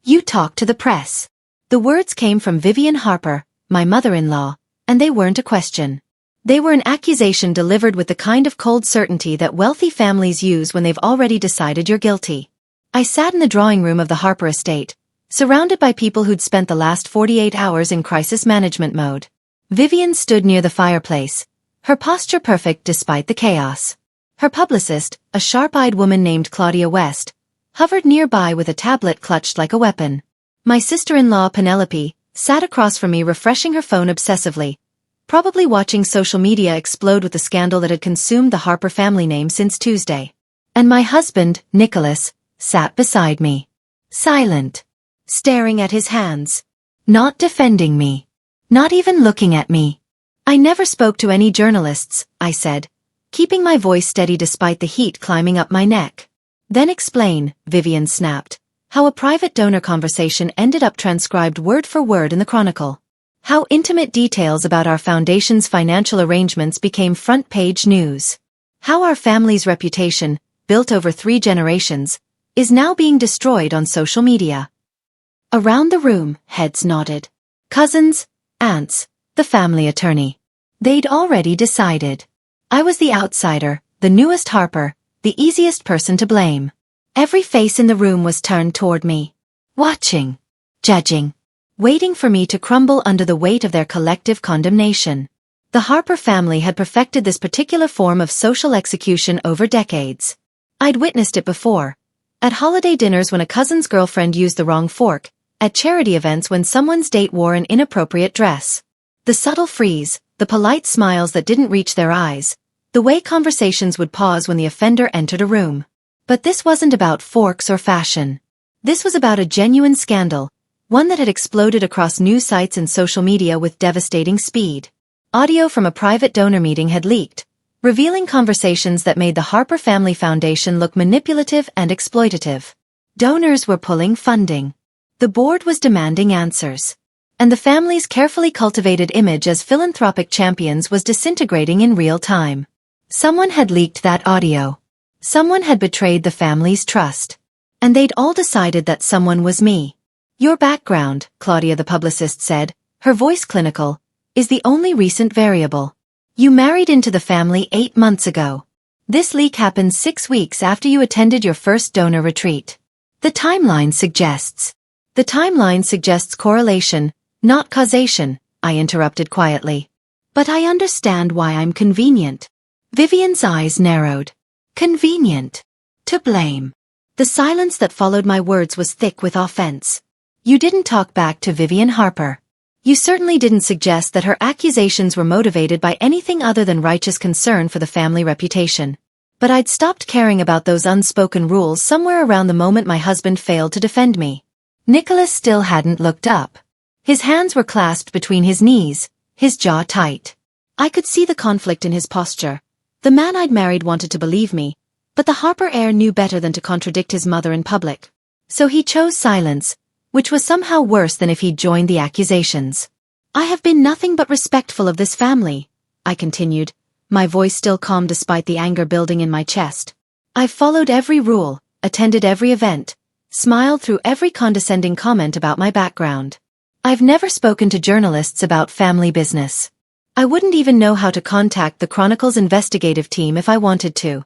You talk to the press. The words came from Evelyn Harper, my mother-in-law, and they weren't a question. They were an accusation delivered with the kind of cold certainty that wealthy families use when they've already decided you're guilty. I sat in the drawing room of the Harper estate, surrounded by people who'd spent the last 48 hours in crisis management mode. Vivian stood near the fireplace, her posture perfect despite the chaos. Her publicist, a sharp-eyed woman named Claudia West, hovered nearby with a tablet clutched like a weapon. My sister-in-law Penelope sat across from me refreshing her phone obsessively, probably watching social media explode with the scandal that had consumed the Harper family name since Tuesday. And my husband, Nicholas, sat beside me. Silent. Staring at his hands. Not defending me. Not even looking at me. I never spoke to any journalists, I said, keeping my voice steady despite the heat climbing up my neck. Then explain, Vivian snapped, how a private donor conversation ended up transcribed word for word in the Chronicle. How intimate details about our foundation's financial arrangements became front-page news. How our family's reputation, built over 3 generations, is now being destroyed on social media. Around the room, heads nodded. Cousins, aunts, the family attorney. They'd already decided. I was the outsider, the newest Harper, the easiest person to blame. Every face in the room was turned toward me. Watching. Judging. Waiting for me to crumble under the weight of their collective condemnation. The Harper family had perfected this particular form of social execution over decades. I'd witnessed it before. At holiday dinners when a cousin's girlfriend used the wrong fork, at charity events when someone's date wore an inappropriate dress. The subtle freeze, the polite smiles that didn't reach their eyes, the way conversations would pause when the offender entered a room. But this wasn't about forks or fashion. This was about a genuine scandal, one that had exploded across news sites and social media with devastating speed. Audio from a private donor meeting had leaked, revealing conversations that made the Harper Family Foundation look manipulative and exploitative. Donors were pulling funding. The board was demanding answers. And the family's carefully cultivated image as philanthropic champions was disintegrating in real time. Someone had leaked that audio. Someone had betrayed the family's trust. And they'd all decided that someone was me. Your background, Claudia the publicist said, her voice clinical, is the only recent variable. You married into the family 8 months ago. This leak happened 6 weeks after you attended your first donor retreat. The timeline suggests correlation, not causation, I interrupted quietly. But I understand why I'm convenient. Vivian's eyes narrowed. Convenient. To blame. The silence that followed my words was thick with offense. You didn't talk back to Evelyn Harper. You certainly didn't suggest that her accusations were motivated by anything other than righteous concern for the family reputation. But I'd stopped caring about those unspoken rules somewhere around the moment my husband failed to defend me. Nicholas still hadn't looked up. His hands were clasped between his knees, his jaw tight. I could see the conflict in his posture. The man I'd married wanted to believe me, but the Harper heir knew better than to contradict his mother in public. So he chose silence, which was somehow worse than if he'd joined the accusations. I have been nothing but respectful of this family, I continued, my voice still calm despite the anger building in my chest. I've followed every rule, attended every event, smiled through every condescending comment about my background. I've never spoken to journalists about family business. I wouldn't even know how to contact the Chronicle's investigative team if I wanted to.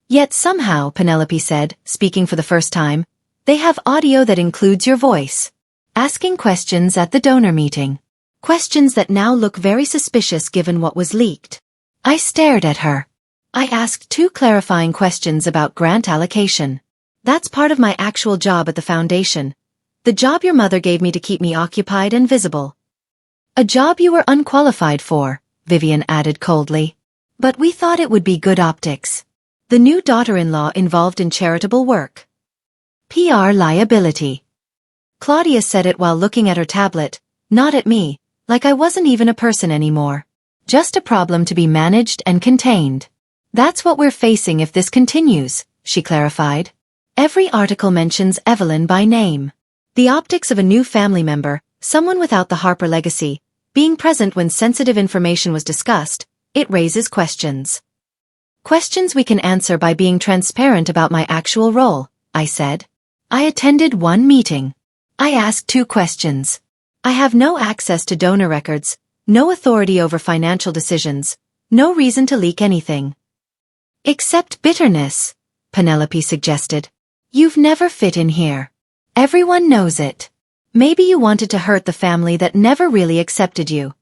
Yet somehow, Penelope said, speaking for the first time, they have audio that includes your voice. Asking questions at the donor meeting. Questions that now look very suspicious given what was leaked. I stared at her. I asked 2 clarifying questions about grant allocation. That's part of my actual job at the foundation. The job your mother gave me to keep me occupied and visible. A job you were unqualified for, Vivian added coldly. But we thought it would be good optics. The new daughter-in-law involved in charitable work. PR liability. Claudia said it while looking at her tablet, not at me, like I wasn't even a person anymore. Just a problem to be managed and contained. That's what we're facing if this continues, she clarified. Every article mentions Evelyn by name. The optics of a new family member, someone without the Harper legacy, being present when sensitive information was discussed, it raises questions. Questions we can answer by being transparent about my actual role, I said. I attended 1 meeting. I asked 2 questions. I have no access to donor records, no authority over financial decisions, no reason to leak anything. Except bitterness, Penelope suggested. You've never fit in here. Everyone knows it. Maybe you wanted to hurt the family that never really accepted you.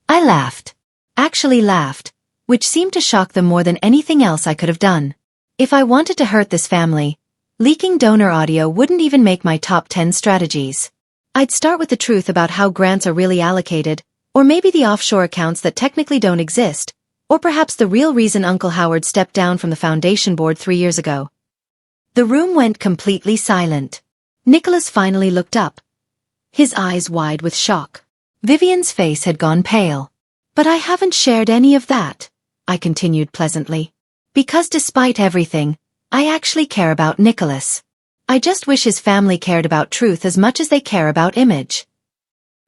I laughed. Actually laughed, which seemed to shock them more than anything else I could have done. If I wanted to hurt this family, leaking donor audio wouldn't even make my top 10 strategies. I'd start with the truth about how grants are really allocated, or maybe the offshore accounts that technically don't exist, or perhaps the real reason Uncle Howard stepped down from the foundation board 3 years ago. The room went completely silent. Nicholas finally looked up, his eyes wide with shock. Vivian's face had gone pale. But I haven't shared any of that, I continued pleasantly. Because despite everything, I actually care about Nicholas. I just wish his family cared about truth as much as they care about image.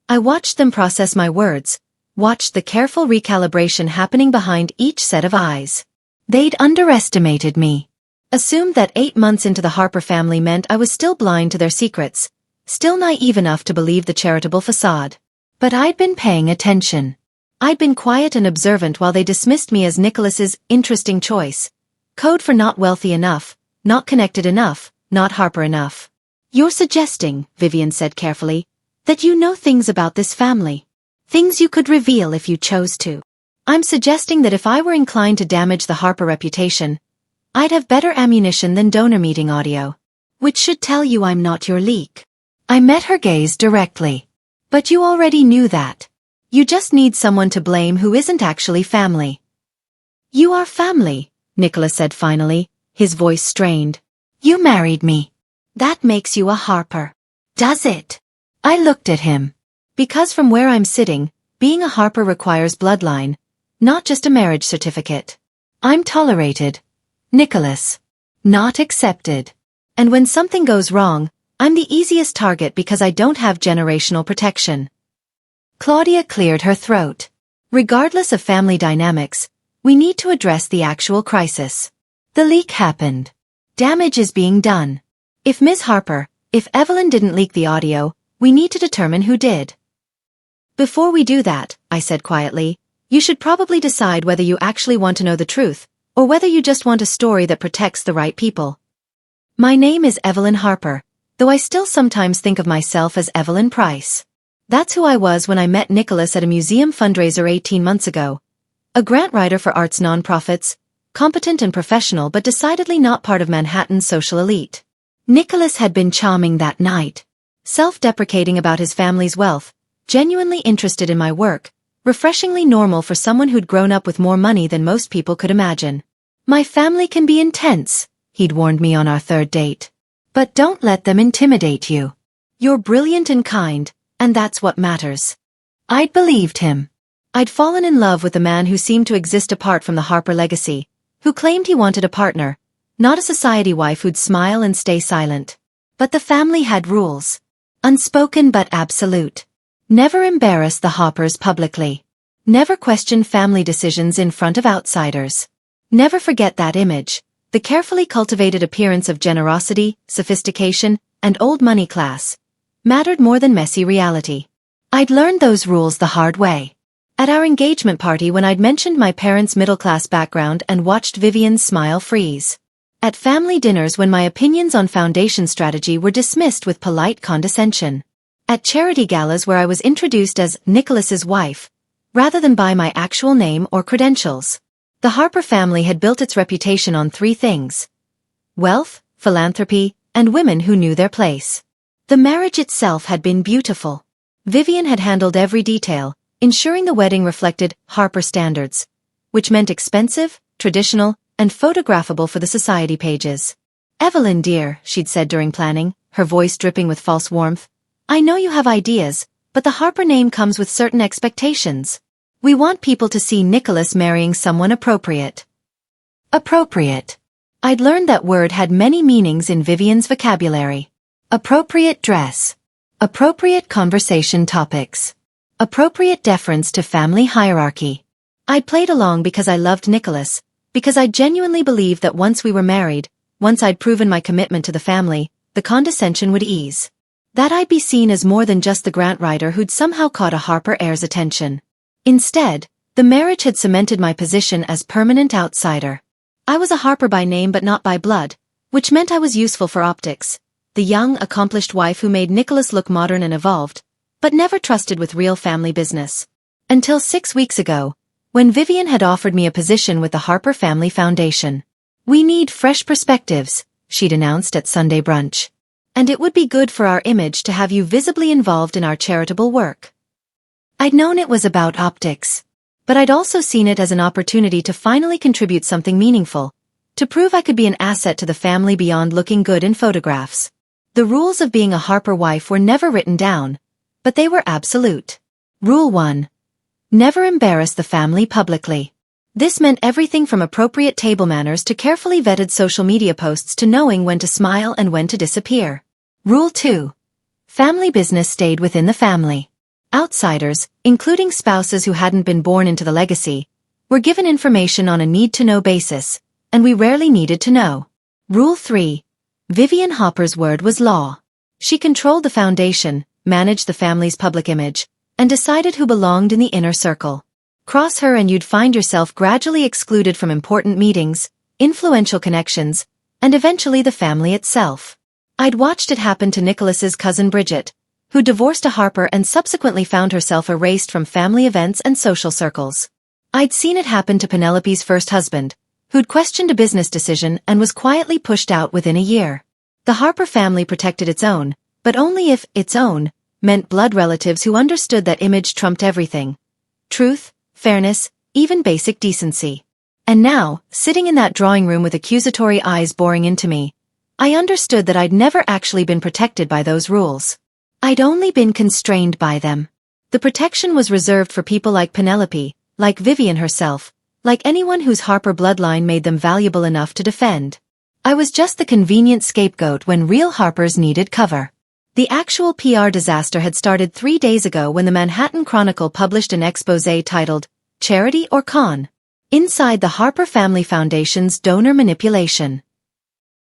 I watched them process my words, watched the careful recalibration happening behind each set of eyes. They'd underestimated me. Assumed that 8 months into the Harper family meant I was still blind to their secrets, still naive enough to believe the charitable facade. But I'd been paying attention. I'd been quiet and observant while they dismissed me as Nicholas's interesting choice. Code for not wealthy enough, not connected enough, not Harper enough. You're suggesting, Vivian said carefully, that you know things about this family. Things you could reveal if you chose to. I'm suggesting that if I were inclined to damage the Harper reputation, I'd have better ammunition than donor meeting audio. Which should tell you I'm not your leak. I met her gaze directly. But you already knew that. You just need someone to blame who isn't actually family. You are family, Nicholas said finally, his voice strained. You married me. That makes you a Harper. Does it? I looked at him. Because from where I'm sitting, being a Harper requires bloodline, not just a marriage certificate. I'm tolerated. Nicholas. Not accepted. And when something goes wrong, I'm the easiest target because I don't have generational protection. Claudia cleared her throat. Regardless of family dynamics, we need to address the actual crisis. The leak happened. Damage is being done. If Ms. Harper, if Evelyn didn't leak the audio, we need to determine who did. Before we do that, I said quietly, you should probably decide whether you actually want to know the truth, or whether you just want a story that protects the right people. My name is Evelyn Harper, though I still sometimes think of myself as Evelyn Price. That's who I was when I met Nicholas at a museum fundraiser 18 months ago. A grant writer for arts nonprofits, competent and professional but decidedly not part of Manhattan's social elite. Nicholas had been charming that night. Self-deprecating about his family's wealth, genuinely interested in my work, refreshingly normal for someone who'd grown up with more money than most people could imagine. My family can be intense, he'd warned me on our 3rd date. But don't let them intimidate you. You're brilliant and kind, and that's what matters. I'd believed him. I'd fallen in love with a man who seemed to exist apart from the Harper legacy, who claimed he wanted a partner, not a society wife who'd smile and stay silent. But the family had rules. Unspoken but absolute. Never embarrass the Harpers publicly. Never question family decisions in front of outsiders. Never forget that image, the carefully cultivated appearance of generosity, sophistication, and old money class, mattered more than messy reality. I'd learned those rules the hard way. At our engagement party when I'd mentioned my parents' middle-class background and watched Vivian's smile freeze. At family dinners when my opinions on foundation strategy were dismissed with polite condescension. At charity galas where I was introduced as Nicholas's wife, rather than by my actual name or credentials. The Harper family had built its reputation on 3 things: wealth, philanthropy, and women who knew their place. The marriage itself had been beautiful. Vivian had handled every detail, ensuring the wedding reflected Harper standards, which meant expensive, traditional, and photographable for the society pages. Evelyn dear, she'd said during planning, her voice dripping with false warmth, I know you have ideas, but the Harper name comes with certain expectations. We want people to see Nicholas marrying someone appropriate. Appropriate. I'd learned that word had many meanings in Vivian's vocabulary. Appropriate dress. Appropriate conversation topics. Appropriate deference to family hierarchy. I'd played along because I loved Nicholas, because I genuinely believed that once we were married, once I'd proven my commitment to the family, the condescension would ease. That I'd be seen as more than just the grant writer who'd somehow caught a Harper heir's attention. Instead, the marriage had cemented my position as permanent outsider. I was a Harper by name but not by blood, which meant I was useful for optics, the young, accomplished wife who made Nicholas look modern and evolved, but never trusted with real family business. Until 6 weeks ago, when Vivian had offered me a position with the Harper Family Foundation. "We need fresh perspectives," she'd announced at Sunday brunch. "And it would be good for our image to have you visibly involved in our charitable work." I'd known it was about optics, but I'd also seen it as an opportunity to finally contribute something meaningful, to prove I could be an asset to the family beyond looking good in photographs. The rules of being a Harper wife were never written down, but they were absolute. Rule 1. Never embarrass the family publicly. This meant everything from appropriate table manners to carefully vetted social media posts to knowing when to smile and when to disappear. Rule 2. Family business stayed within the family. Outsiders, including spouses who hadn't been born into the legacy, were given information on a need-to-know basis, and we rarely needed to know. Rule 3. Vivian Harper's word was law. She controlled the foundation, managed the family's public image, and decided who belonged in the inner circle. Cross her and you'd find yourself gradually excluded from important meetings, influential connections, and eventually the family itself. I'd watched it happen to Nicholas's cousin Bridget, who divorced a Harper and subsequently found herself erased from family events and social circles. I'd seen it happen to Penelope's first husband, who'd questioned a business decision and was quietly pushed out within a year. The Harper family protected its own, but only if its own meant blood relatives who understood that image trumped everything. Truth, fairness, even basic decency. And now, sitting in that drawing room with accusatory eyes boring into me, I understood that I'd never actually been protected by those rules. I'd only been constrained by them. The protection was reserved for people like Penelope, like Vivian herself, like anyone whose Harper bloodline made them valuable enough to defend. I was just the convenient scapegoat when real Harpers needed cover. The actual PR disaster had started 3 days ago when the Manhattan Chronicle published an exposé titled, "Charity or Con?" Inside the Harper Family Foundation's donor manipulation.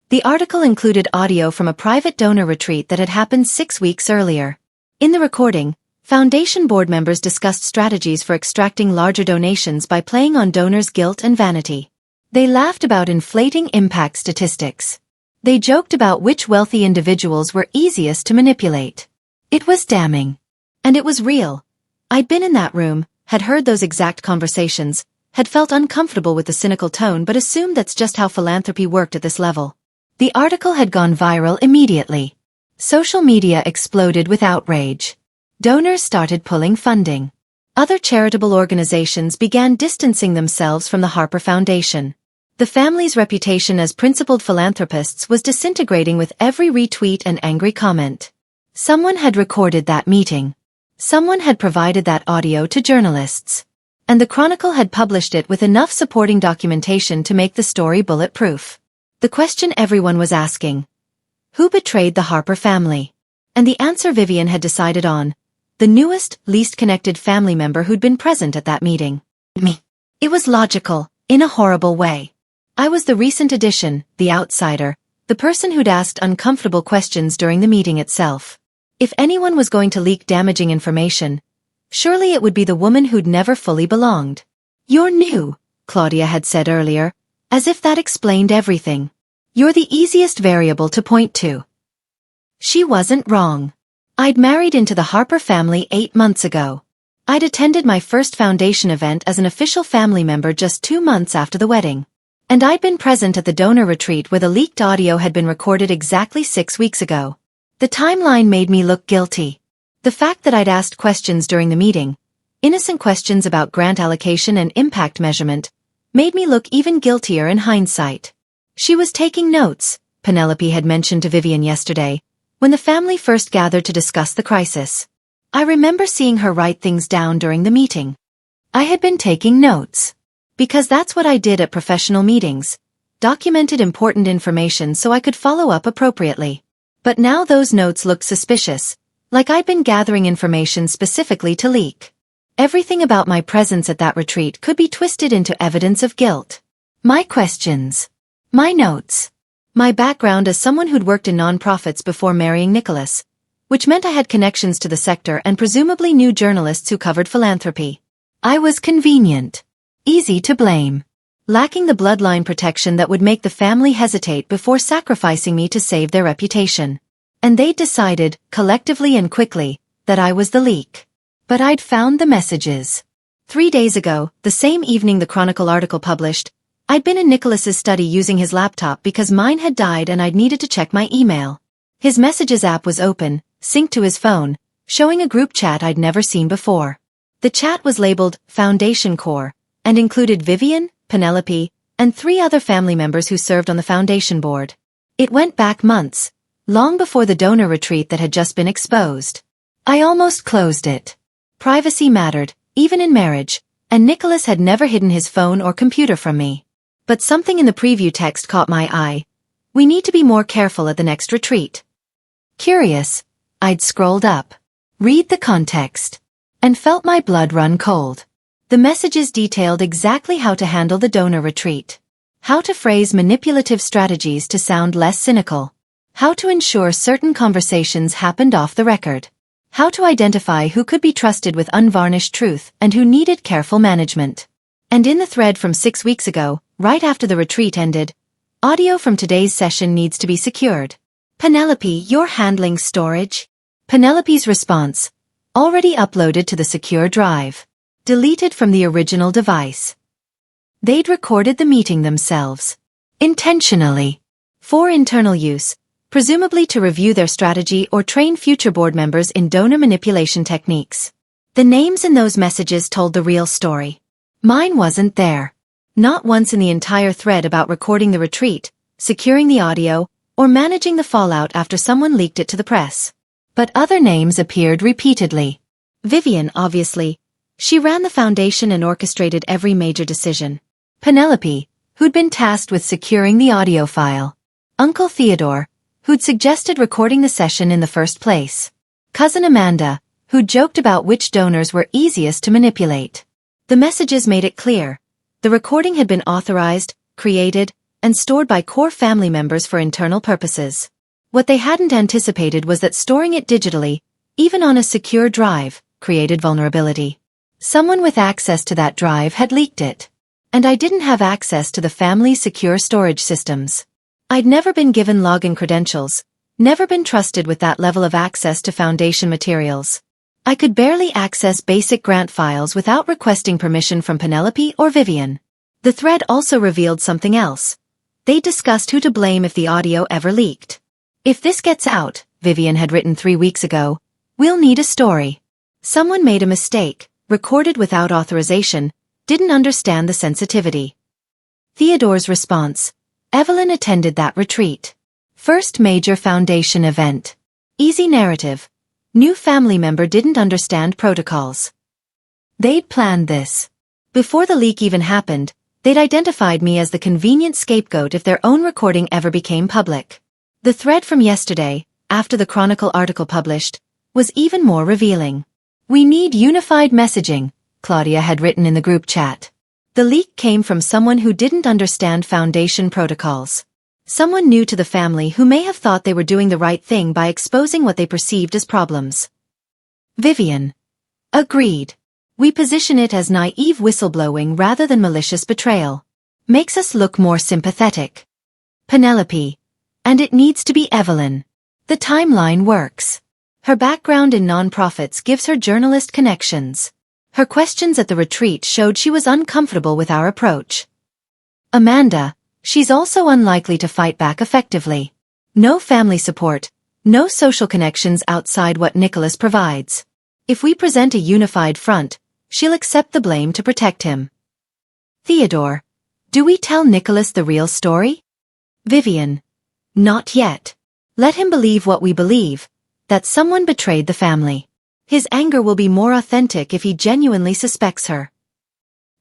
The article included audio from a private donor retreat that had happened 6 weeks earlier. In the recording, Foundation board members discussed strategies for extracting larger donations by playing on donors' guilt and vanity. They laughed about inflating impact statistics. They joked about which wealthy individuals were easiest to manipulate. It was damning. And it was real. I'd been in that room, had heard those exact conversations, had felt uncomfortable with the cynical tone but assumed that's just how philanthropy worked at this level. The article had gone viral immediately. Social media exploded with outrage. Donors started pulling funding. Other charitable organizations began distancing themselves from the Harper Foundation. The family's reputation as principled philanthropists was disintegrating with every retweet and angry comment. Someone had recorded that meeting. Someone had provided that audio to journalists. And the Chronicle had published it with enough supporting documentation to make the story bulletproof. The question everyone was asking: who betrayed the Harper family? And the answer Vivian had decided on: the newest, least connected family member who'd been present at that meeting. Me. It was logical, in a horrible way. I was the recent addition, the outsider, the person who'd asked uncomfortable questions during the meeting itself. If anyone was going to leak damaging information, surely it would be the woman who'd never fully belonged. "You're new," Claudia had said earlier, as if that explained everything. "You're the easiest variable to point to." She wasn't wrong. I'd married into the Harper family 8 months ago. I'd attended my first foundation event as an official family member just 2 months after the wedding. And I'd been present at the donor retreat where the leaked audio had been recorded exactly 6 weeks ago. The timeline made me look guilty. The fact that I'd asked questions during the meeting, innocent questions about grant allocation and impact measurement, made me look even guiltier in hindsight. She was taking notes, Penelope had mentioned to Vivian yesterday, when the family first gathered to discuss the crisis. I remember seeing her write things down during the meeting. I had been taking notes. Because that's what I did at professional meetings. Documented important information so I could follow up appropriately. But now those notes looked suspicious, like I'd been gathering information specifically to leak. Everything about my presence at that retreat could be twisted into evidence of guilt. My questions. My notes. My background as someone who'd worked in nonprofits before marrying Nicholas. which meant I had connections to the sector and presumably knew journalists who covered philanthropy. I was convenient. Easy to blame. Lacking the bloodline protection that would make the family hesitate before sacrificing me to save their reputation. And they decided, collectively and quickly, that I was the leak. But I'd found the messages. 3 days ago, the same evening the Chronicle article published, I'd been in Nicholas's study using his laptop because mine had died and I'd needed to check my email. His Messages app was open, synced to his phone, showing a group chat I'd never seen before. The chat was labeled Foundation Core, and included Vivian, Penelope, and 3 other family members who served on the foundation board. It went back months, long before the donor retreat that had just been exposed. I almost closed it. Privacy mattered, even in marriage, and Nicholas had never hidden his phone or computer from me. But something in the preview text caught my eye. We need to be more careful at the next retreat. Curious, I'd scrolled up, read the context, and felt my blood run cold. The messages detailed exactly how to handle the donor retreat. How to phrase manipulative strategies to sound less cynical. How to ensure certain conversations happened off the record. How to identify who could be trusted with unvarnished truth and who needed careful management. And in the thread from 6 weeks ago, right after the retreat ended, audio from today's session needs to be secured. Penelope, you're handling storage? Penelope's response, already uploaded to the secure drive. Deleted from the original device. They'd recorded the meeting themselves. Intentionally. For internal use, presumably to review their strategy or train future board members in donor manipulation techniques. The names in those messages told the real story. Mine wasn't there. Not once in the entire thread about recording the retreat, securing the audio, or managing the fallout after someone leaked it to the press. But other names appeared repeatedly. Vivian, obviously. She ran the foundation and orchestrated every major decision. Penelope, who'd been tasked with securing the audio file. Uncle Theodore, who'd suggested recording the session in the first place. Cousin Amanda, who'd joked about which donors were easiest to manipulate. The messages made it clear. The recording had been authorized, created, and stored by core family members for internal purposes. What they hadn't anticipated was that storing it digitally, even on a secure drive, created vulnerability. Someone with access to that drive had leaked it. And I didn't have access to the family's secure storage systems. I'd never been given login credentials, never been trusted with that level of access to foundation materials. I could barely access basic grant files without requesting permission from Penelope or Vivian. The thread also revealed something else. They discussed who to blame if the audio ever leaked. If this gets out, Vivian had written 3 weeks ago, we'll need a story. Someone made a mistake, recorded without authorization, didn't understand the sensitivity. Theodore's response, Evelyn attended that retreat. First major foundation event. Easy narrative. New family member didn't understand protocols. They'd planned this. Before the leak even happened, they'd identified me as the convenient scapegoat if their own recording ever became public. The thread from yesterday, after the Chronicle article published, was even more revealing. We need unified messaging, Claudia had written in the group chat. The leak came from someone who didn't understand foundation protocols. Someone new to the family who may have thought they were doing the right thing by exposing what they perceived as problems. Vivian. Agreed. We position it as naive whistleblowing rather than malicious betrayal. Makes us look more sympathetic. Penelope. And it needs to be Evelyn. The timeline works. Her background in nonprofits gives her journalist connections. Her questions at the retreat showed she was uncomfortable with our approach. Amanda. She's also unlikely to fight back effectively. No family support, no social connections outside what Nicholas provides. If we present a unified front, she'll accept the blame to protect him. Theodore. Do we tell Nicholas the real story? Vivian. Not yet. Let him believe what we believe, that someone betrayed the family. His anger will be more authentic if he genuinely suspects her.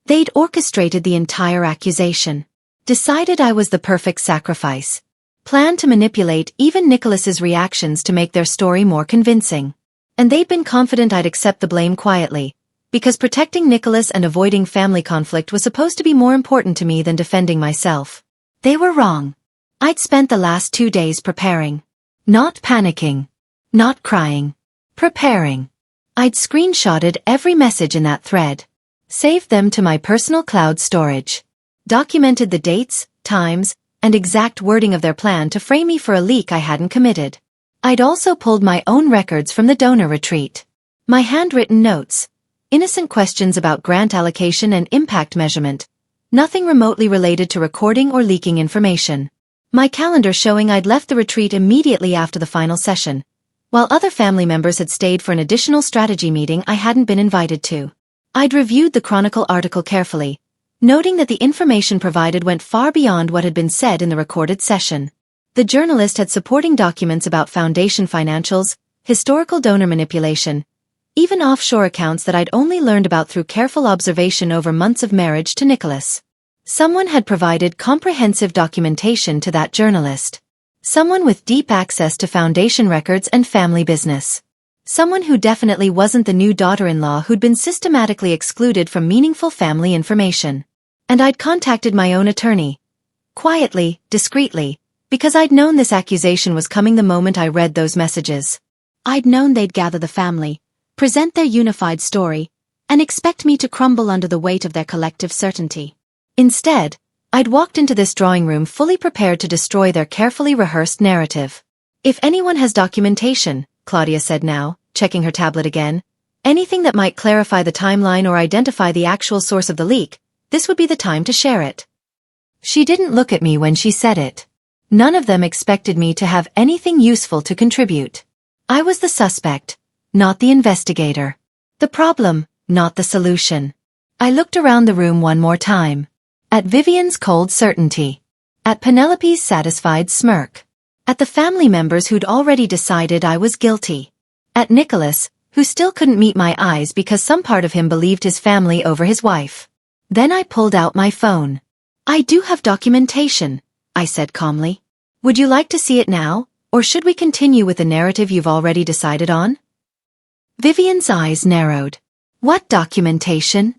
They'd orchestrated the entire accusation. Decided I was the perfect sacrifice. Planned to manipulate even Nicholas's reactions to make their story more convincing. And they'd been confident I'd accept the blame quietly, because protecting Nicholas and avoiding family conflict was supposed to be more important to me than defending myself. They were wrong. I'd spent the last 2 days preparing. Not panicking. Not crying. Preparing. I'd screenshotted every message in that thread. Saved them to my personal cloud storage. Documented the dates, times, and exact wording of their plan to frame me for a leak I hadn't committed. I'd also pulled my own records from the donor retreat. My handwritten notes. Innocent questions about grant allocation and impact measurement. Nothing remotely related to recording or leaking information. My calendar showing I'd left the retreat immediately after the final session, while other family members had stayed for an additional strategy meeting I hadn't been invited to. I'd reviewed the Chronicle article carefully, noting that the information provided went far beyond what had been said in the recorded session. The journalist had supporting documents about foundation financials, historical donor manipulation, even offshore accounts that I'd only learned about through careful observation over months of marriage to Nicholas. Someone had provided comprehensive documentation to that journalist. Someone with deep access to foundation records and family business. Someone who definitely wasn't the new daughter-in-law who'd been systematically excluded from meaningful family information. And I'd contacted my own attorney. Quietly, discreetly, because I'd known this accusation was coming the moment I read those messages. I'd known they'd gather the family, present their unified story, and expect me to crumble under the weight of their collective certainty. Instead, I'd walked into this drawing room fully prepared to destroy their carefully rehearsed narrative. If anyone has documentation, Claudia said now, checking her tablet again, anything that might clarify the timeline or identify the actual source of the leak, this would be the time to share it. She didn't look at me when she said it. None of them expected me to have anything useful to contribute. I was the suspect, not the investigator. The problem, not the solution. I looked around the room one more time. At Vivian's cold certainty. At Penelope's satisfied smirk. At the family members who'd already decided I was guilty. At Nicholas, who still couldn't meet my eyes because some part of him believed his family over his wife. Then I pulled out my phone. I do have documentation, I said calmly. Would you like to see it now, or should we continue with the narrative you've already decided on? Vivian's eyes narrowed. What documentation?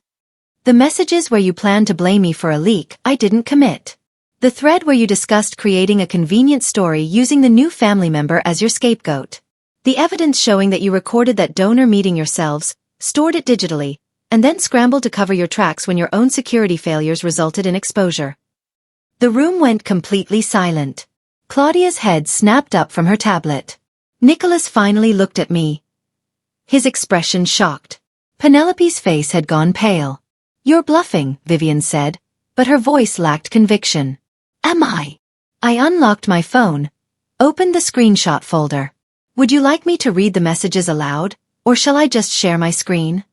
The messages where you planned to blame me for a leak I didn't commit. The thread where you discussed creating a convenient story using the new family member as your scapegoat. The evidence showing that you recorded that donor meeting yourselves, stored it digitally, and then scrambled to cover your tracks when your own security failures resulted in exposure. The room went completely silent. Claudia's head snapped up from her tablet. Nicholas finally looked at me. His expression shocked. Penelope's face had gone pale. You're bluffing, Vivian said, but her voice lacked conviction. Am I? I unlocked my phone, opened the screenshot folder. Would you like me to read the messages aloud, or shall I just share my screen?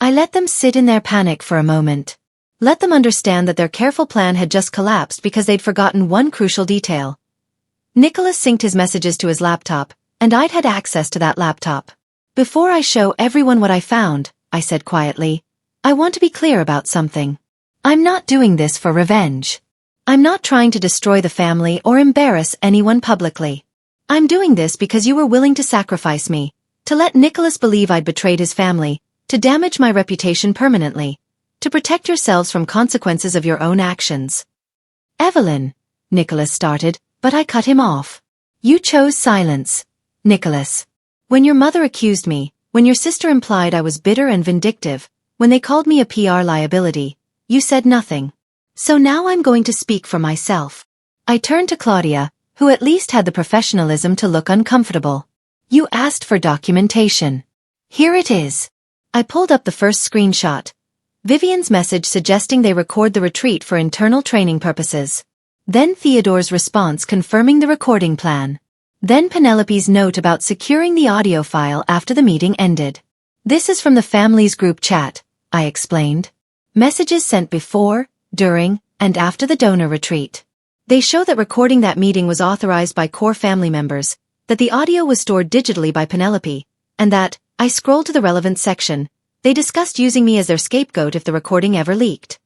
I let them sit in their panic for a moment. Let them understand that their careful plan had just collapsed because they'd forgotten one crucial detail. Nicholas synced his messages to his laptop, and I'd had access to that laptop. Before I show everyone what I found, I said quietly, I want to be clear about something. I'm not doing this for revenge. I'm not trying to destroy the family or embarrass anyone publicly. I'm doing this because you were willing to sacrifice me, to let Nicholas believe I'd betrayed his family, to damage my reputation permanently, to protect yourselves from consequences of your own actions. Evelyn, Nicholas started, but I cut him off. You chose silence, Nicholas. When your mother accused me, when your sister implied I was bitter and vindictive, when they called me a PR liability, you said nothing. So now I'm going to speak for myself. I turned to Claudia, who at least had the professionalism to look uncomfortable. You asked for documentation. Here it is. I pulled up the first screenshot. Vivian's message suggesting they record the retreat for internal training purposes. Then Theodore's response confirming the recording plan. Then Penelope's note about securing the audio file after the meeting ended. This is from the family's group chat, I explained. Messages sent before, during, and after the donor retreat. They show that recording that meeting was authorized by core family members, that the audio was stored digitally by Penelope, and that, I scrolled to the relevant section, they discussed using me as their scapegoat if the recording ever leaked.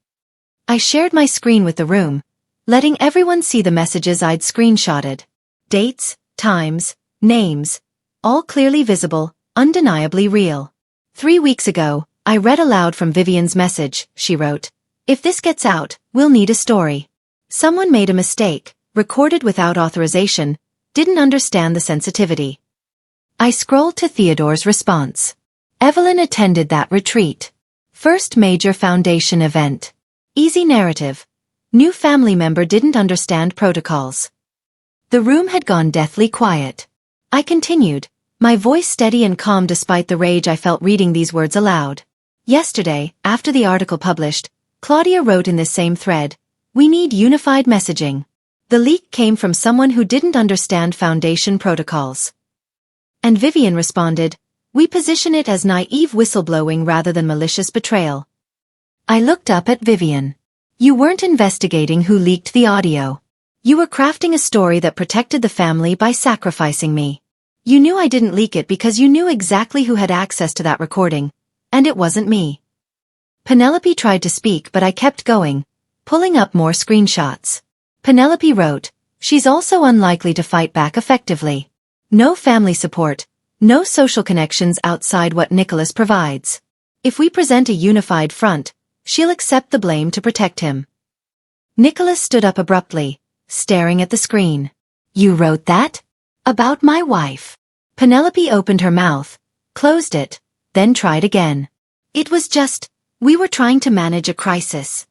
I shared my screen with the room, letting everyone see the messages I'd screenshotted. Dates, times, names, all clearly visible, undeniably real. 3 weeks ago, I read aloud from Vivian's message, she wrote. If this gets out, we'll need a story. Someone made a mistake, recorded without authorization, didn't understand the sensitivity. I scrolled to Theodore's response. Evelyn attended that retreat. First major foundation event. Easy narrative. New family member didn't understand protocols. The room had gone deathly quiet. I continued, my voice steady and calm despite the rage I felt reading these words aloud. Yesterday, after the article published, Claudia wrote in this same thread, "We need unified messaging." The leak came from someone who didn't understand foundation protocols. And Vivian responded, "We position it as naive whistleblowing rather than malicious betrayal." I looked up at Vivian. You weren't investigating who leaked the audio. You were crafting a story that protected the family by sacrificing me. You knew I didn't leak it because you knew exactly who had access to that recording, and it wasn't me. Penelope tried to speak but I kept going, pulling up more screenshots. Penelope wrote, "She's also unlikely to fight back effectively. No family support, no social connections outside what Nicholas provides. If we present a unified front, she'll accept the blame to protect him." Nicholas stood up abruptly, staring at the screen. "You wrote that? About my wife?" Penelope opened her mouth, closed it, then tried again. "It was just, we were trying to manage a crisis."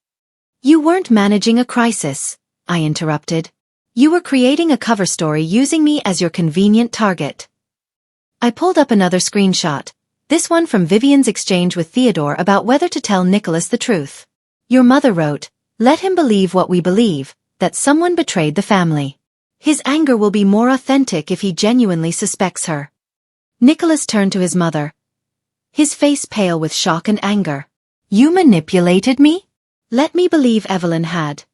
"You weren't managing a crisis," I interrupted. "You were creating a cover story using me as your convenient target." I pulled up another screenshot, this one from Vivian's exchange with Theodore about whether to tell Nicholas the truth. Your mother wrote, "Let him believe what we believe, that someone betrayed the family. His anger will be more authentic if he genuinely suspects her." Nicholas turned to his mother, his face pale with shock and anger. "You manipulated me? Let me believe Evelyn had."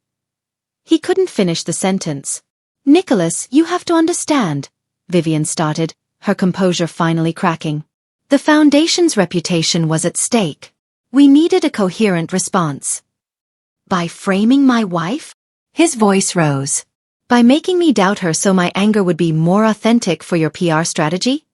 He couldn't finish the sentence. "Nicholas, you have to understand," Vivian started, her composure finally cracking. "The Foundation's reputation was at stake. We needed a coherent response." "By framing my wife?" His voice rose. "By making me doubt her so my anger would be more authentic for your PR strategy?"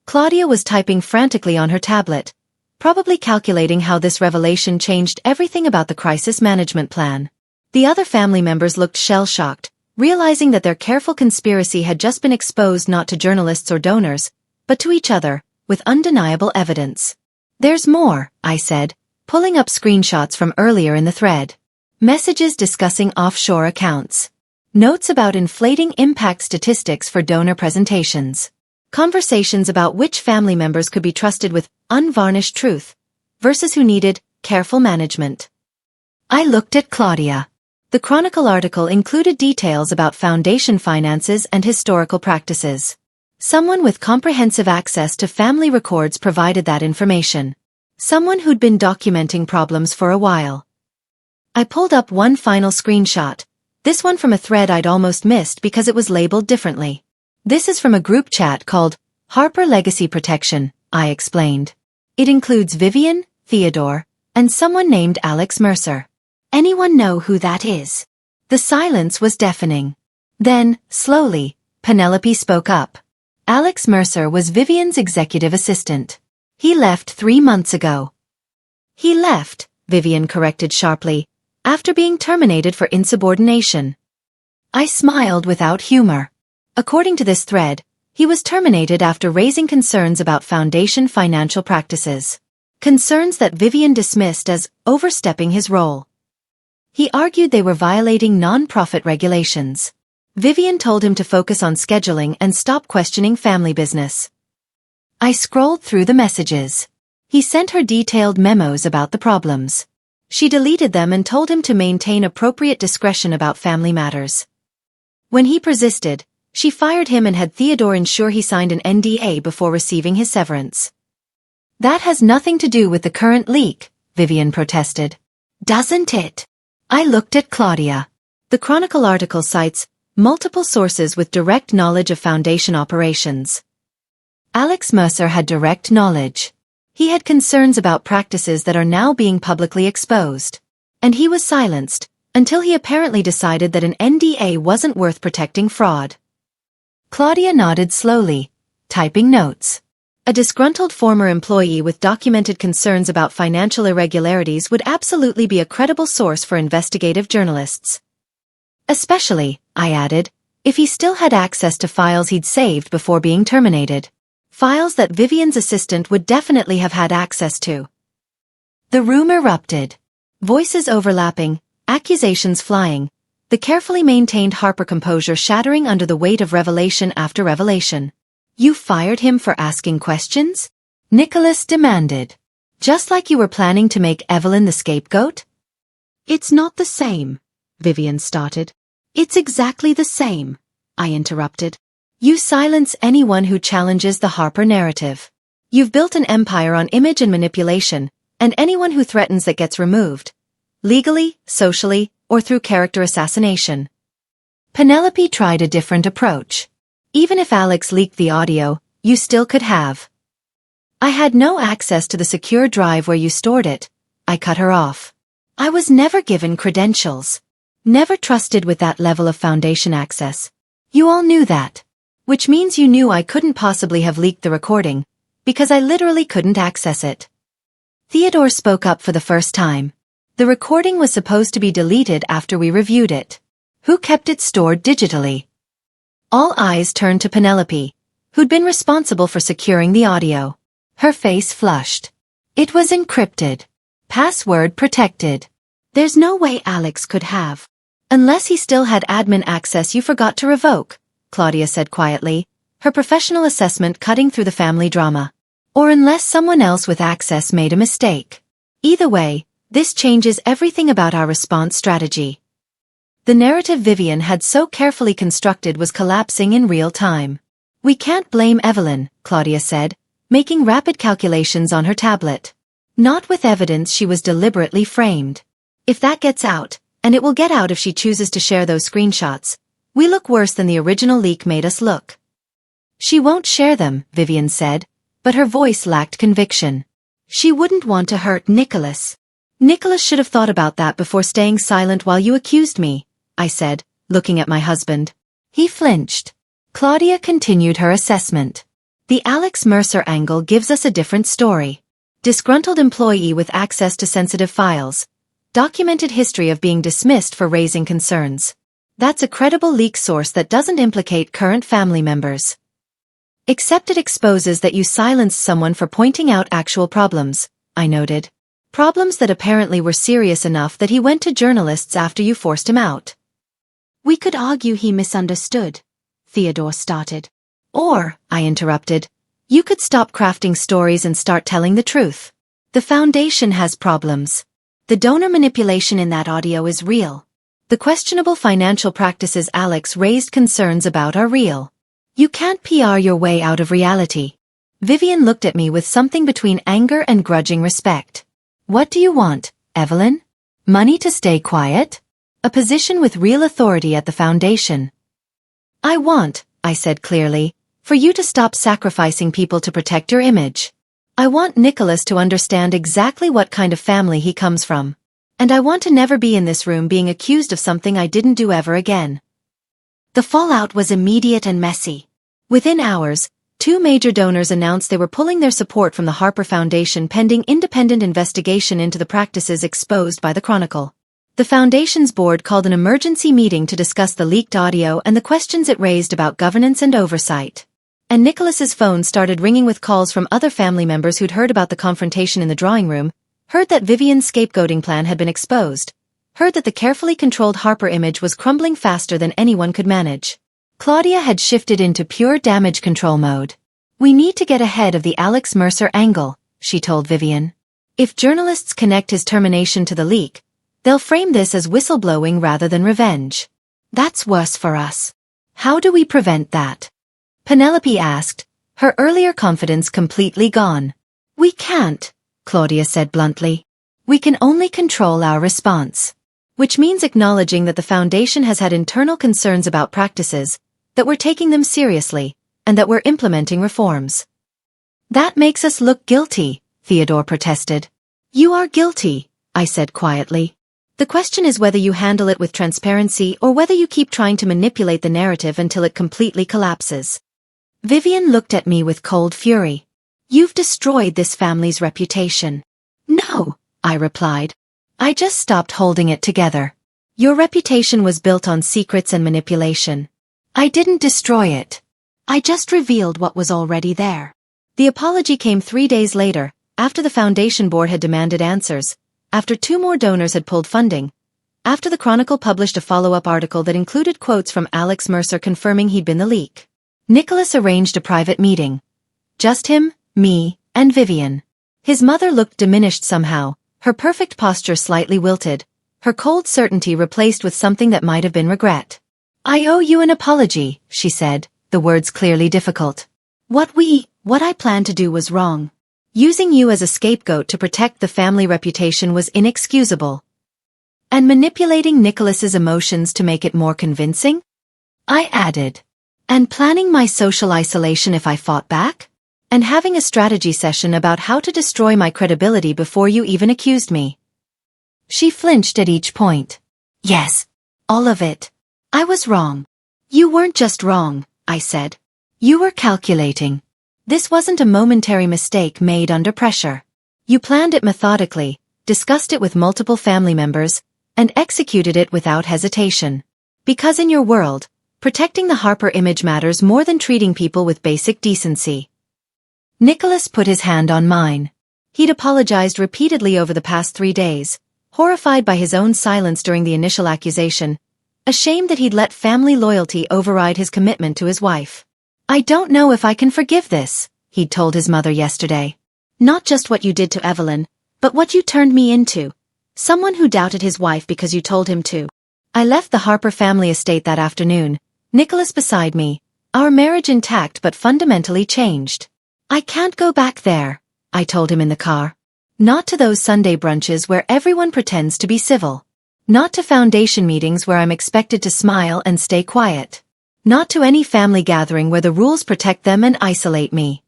Claudia was typing frantically on her tablet, probably calculating how this revelation changed everything about the crisis management plan. The other family members looked shell-shocked, realizing that their careful conspiracy had just been exposed not to journalists or donors, but to each other, with undeniable evidence. "There's more," I said, pulling up screenshots from earlier in the thread. Messages discussing offshore accounts. Notes about inflating impact statistics for donor presentations. Conversations about which family members could be trusted with unvarnished truth versus who needed careful management. I looked at Claudia. The Chronicle article included details about foundation finances and historical practices. Someone with comprehensive access to family records provided that information. Someone who'd been documenting problems for a while. I pulled up one final screenshot, this one from a thread I'd almost missed because it was labeled differently. "This is from a group chat called Harper Legacy Protection," I explained. "It includes Vivian, Theodore, and someone named Alex Mercer. Anyone know who that is?" The silence was deafening. Then, slowly, Penelope spoke up. Alex Mercer was Vivian's executive assistant. "He left 3 months ago." "He left," Vivian corrected sharply, "after being terminated for insubordination." I smiled without humor. According to this thread, he was terminated after raising concerns about Foundation financial practices. Concerns that Vivian dismissed as overstepping his role. He argued they were violating non-profit regulations. Vivian told him to focus on scheduling and stop questioning family business. I scrolled through the messages. He sent her detailed memos about the problems. She deleted them and told him to maintain appropriate discretion about family matters. When he persisted, she fired him and had Theodore ensure he signed an NDA before receiving his severance. "That has nothing to do with the current leak," Vivian protested. "Doesn't it?" I looked at Claudia. The Chronicle article cites multiple sources with direct knowledge of Foundation operations. Alex Mercer had direct knowledge. He had concerns about practices that are now being publicly exposed. And he was silenced, until he apparently decided that an NDA wasn't worth protecting fraud. Claudia nodded slowly, typing notes. A disgruntled former employee with documented concerns about financial irregularities would absolutely be a credible source for investigative journalists. Especially, I added, if he still had access to files he'd saved before being terminated. Files that Vivian's assistant would definitely have had access to. The room erupted. Voices overlapping, accusations flying, the carefully maintained Harper composure shattering under the weight of revelation after revelation. "You fired him for asking questions?" Nicholas demanded. "Just like you were planning to make Evelyn the scapegoat?" "It's not the same," Vivian started. "It's exactly the same," I interrupted. "You silence anyone who challenges the Harper narrative. You've built an empire on image and manipulation, and anyone who threatens that gets removed. Legally, socially, or through character assassination." Penelope tried a different approach. "Even if Alex leaked the audio, you still could have." "I had no access to the secure drive where you stored it," I cut her off. "I was never given credentials. Never trusted with that level of foundation access. You all knew that. Which means you knew I couldn't possibly have leaked the recording, because I literally couldn't access it." Theodore spoke up for the first time. "The recording was supposed to be deleted after we reviewed it. Who kept it stored digitally?" All eyes turned to Penelope, who'd been responsible for securing the audio. Her face flushed. "It was encrypted. Password protected. There's no way Alex could have. Unless he still had admin access you forgot to revoke," Claudia said quietly, her professional assessment cutting through the family drama. "Or unless someone else with access made a mistake. Either way, this changes everything about our response strategy." The narrative Vivian had so carefully constructed was collapsing in real time. "We can't blame Evelyn," Claudia said, making rapid calculations on her tablet. "Not with evidence she was deliberately framed. If that gets out, and it will get out if she chooses to share those screenshots, we look worse than the original leak made us look." "She won't share them," Vivian said, but her voice lacked conviction. "She wouldn't want to hurt Nicholas." "Nicholas should have thought about that before staying silent while you accused me," I said, looking at my husband. He flinched. Claudia continued her assessment. "The Alex Mercer angle gives us a different story. Disgruntled employee with access to sensitive files. Documented history of being dismissed for raising concerns. That's a credible leak source that doesn't implicate current family members. Except it exposes that you silenced someone for pointing out actual problems," I noted. "Problems that apparently were serious enough that he went to journalists after you forced him out." "We could argue he misunderstood," Theodore started. "Or," I interrupted, "you could stop crafting stories and start telling the truth. The foundation has problems. The donor manipulation in that audio is real. The questionable financial practices Alex raised concerns about are real. You can't PR your way out of reality." Vivian looked at me with something between anger and grudging respect. "What do you want, Evelyn? Money to stay quiet? A position with real authority at the foundation?" "I want," I said clearly, "for you to stop sacrificing people to protect your image. I want Nicholas to understand exactly what kind of family he comes from. And I want to never be in this room being accused of something I didn't do ever again." The fallout was immediate and messy. Within hours, 2 major donors announced they were pulling their support from the Harper Foundation pending independent investigation into the practices exposed by the Chronicle. The Foundation's board called an emergency meeting to discuss the leaked audio and the questions it raised about governance and oversight. And Nicholas's phone started ringing with calls from other family members who'd heard about the confrontation in the drawing room, heard that Vivian's scapegoating plan had been exposed, heard that the carefully controlled Harper image was crumbling faster than anyone could manage. Claudia had shifted into pure damage control mode. "We need to get ahead of the Alex Mercer angle," she told Vivian. "If journalists connect his termination to the leak, they'll frame this as whistleblowing rather than revenge. That's worse for us. How do we prevent that?" Penelope asked, her earlier confidence completely gone. "We can't," Claudia said bluntly. "We can only control our response." Which means acknowledging that the Foundation has had internal concerns about practices, that we're taking them seriously, and that we're implementing reforms. "That makes us look guilty," Theodore protested. "You are guilty," I said quietly. "The question is whether you handle it with transparency or whether you keep trying to manipulate the narrative until it completely collapses." Vivian looked at me with cold fury. "You've destroyed this family's reputation." "No," I replied. "I just stopped holding it together. Your reputation was built on secrets and manipulation. I didn't destroy it. I just revealed what was already there." The apology came 3 days later, after the foundation board had demanded answers, after 2 more donors had pulled funding, after the Chronicle published a follow-up article that included quotes from Alex Mercer confirming he'd been the leak. Nicholas arranged a private meeting. Just him, me, and Vivian. His mother looked diminished somehow, her perfect posture slightly wilted, her cold certainty replaced with something that might have been regret. "I owe you an apology," she said, the words clearly difficult. What I planned to do was wrong. Using you as a scapegoat to protect the family reputation was inexcusable. And manipulating Nicholas's emotions to make it more convincing? I added. And planning my social isolation if I fought back? And having a strategy session about how to destroy my credibility before you even accused me. She flinched at each point. Yes. All of it. I was wrong. You weren't just wrong, I said. You were calculating. This wasn't a momentary mistake made under pressure. You planned it methodically, discussed it with multiple family members, and executed it without hesitation. Because in your world, protecting the Harper image matters more than treating people with basic decency. Nicholas put his hand on mine. He'd apologized repeatedly over the past 3 days, horrified by his own silence during the initial accusation, ashamed that he'd let family loyalty override his commitment to his wife. I don't know if I can forgive this, he'd told his mother yesterday. Not just what you did to Evelyn, but what you turned me into. Someone who doubted his wife because you told him to. I left the Harper family estate that afternoon, Nicholas beside me, our marriage intact but fundamentally changed. I can't go back there, I told him in the car. Not to those Sunday brunches where everyone pretends to be civil. Not to foundation meetings where I'm expected to smile and stay quiet. Not to any family gathering where the rules protect them and isolate me.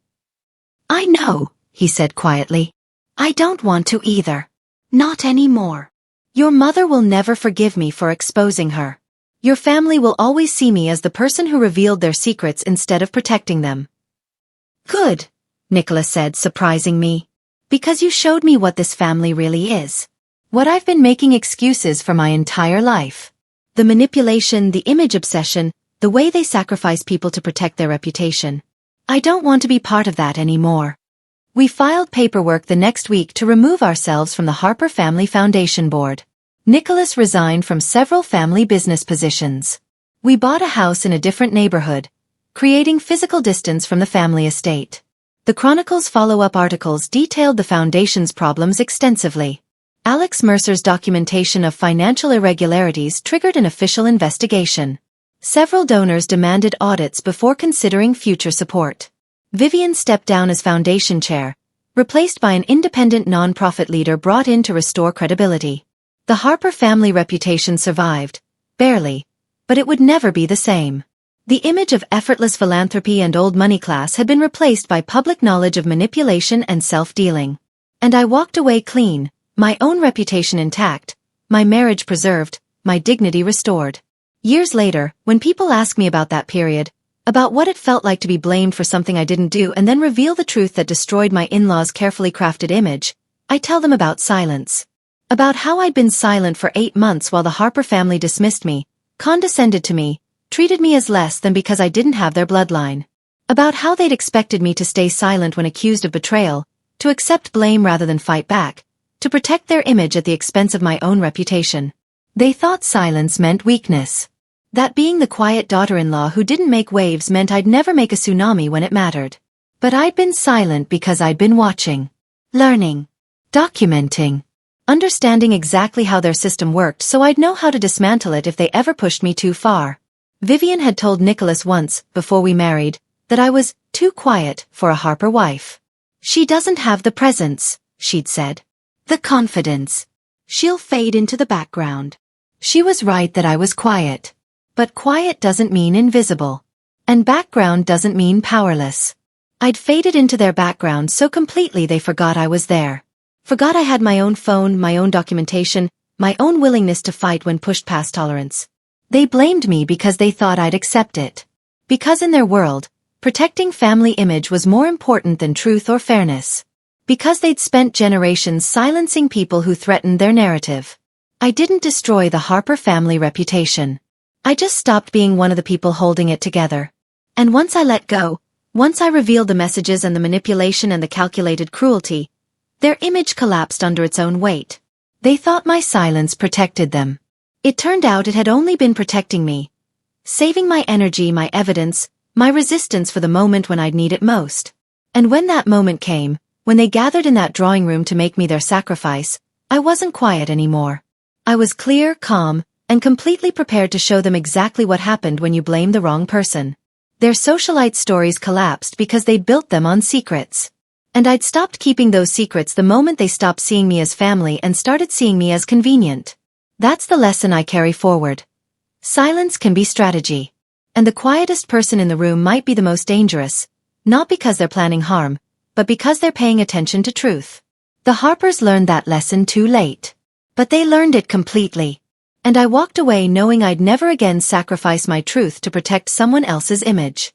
I know, he said quietly. I don't want to either. Not anymore. Your mother will never forgive me for exposing her. Your family will always see me as the person who revealed their secrets instead of protecting them. Good, Nicholas said, surprising me. Because you showed me what this family really is. What I've been making excuses for my entire life. The manipulation, the image obsession, the way they sacrifice people to protect their reputation. I don't want to be part of that anymore. We filed paperwork the next week to remove ourselves from the Harper Family Foundation Board. Nicholas resigned from several family business positions. We bought a house in a different neighborhood, creating physical distance from the family estate. The Chronicle's follow-up articles detailed the foundation's problems extensively. Alex Mercer's documentation of financial irregularities triggered an official investigation. Several donors demanded audits before considering future support. Vivian stepped down as foundation chair, replaced by an independent nonprofit leader brought in to restore credibility. The Harper family reputation survived, barely, but it would never be the same. The image of effortless philanthropy and old money class had been replaced by public knowledge of manipulation and self-dealing. And I walked away clean, my own reputation intact, my marriage preserved, my dignity restored. Years later, when people ask me about that period, about what it felt like to be blamed for something I didn't do and then reveal the truth that destroyed my in-laws' carefully crafted image, I tell them about silence. About how I'd been silent for 8 months while the Harper family dismissed me, condescended to me, treated me as less than because I didn't have their bloodline. About how they'd expected me to stay silent when accused of betrayal, to accept blame rather than fight back, to protect their image at the expense of my own reputation. They thought silence meant weakness. That being the quiet daughter-in-law who didn't make waves meant I'd never make a tsunami when it mattered. But I'd been silent because I'd been watching, learning, documenting, understanding exactly how their system worked so I'd know how to dismantle it if they ever pushed me too far. Vivian had told Nicholas once, before we married, that I was too quiet for a Harper wife. She doesn't have the presence, she'd said. The confidence. She'll fade into the background. She was right that I was quiet. But quiet doesn't mean invisible. And background doesn't mean powerless. I'd faded into their background so completely they forgot I was there. Forgot I had my own phone, my own documentation, my own willingness to fight when pushed past tolerance. They blamed me because they thought I'd accept it. Because in their world, protecting family image was more important than truth or fairness. Because they'd spent generations silencing people who threatened their narrative. I didn't destroy the Harper family reputation. I just stopped being one of the people holding it together. And once I let go, Once I revealed the messages and the manipulation and the calculated cruelty, their image collapsed under its own weight. They thought my silence protected them. It turned out it had only been protecting me, saving my energy, my evidence, my resistance for the moment when I'd need it most. And when that moment came, when they gathered in that drawing room to make me their sacrifice, I wasn't quiet anymore. I was clear, calm, and completely prepared to show them exactly what happened when you blame the wrong person. Their socialite stories collapsed because they'd built them on secrets. And I'd stopped keeping those secrets the moment they stopped seeing me as family and started seeing me as convenient. That's the lesson I carry forward. Silence can be strategy. And the quietest person in the room might be the most dangerous, not because they're planning harm, but because they're paying attention to truth. The Harpers learned that lesson too late. But they learned it completely. And I walked away knowing I'd never again sacrifice my truth to protect someone else's image.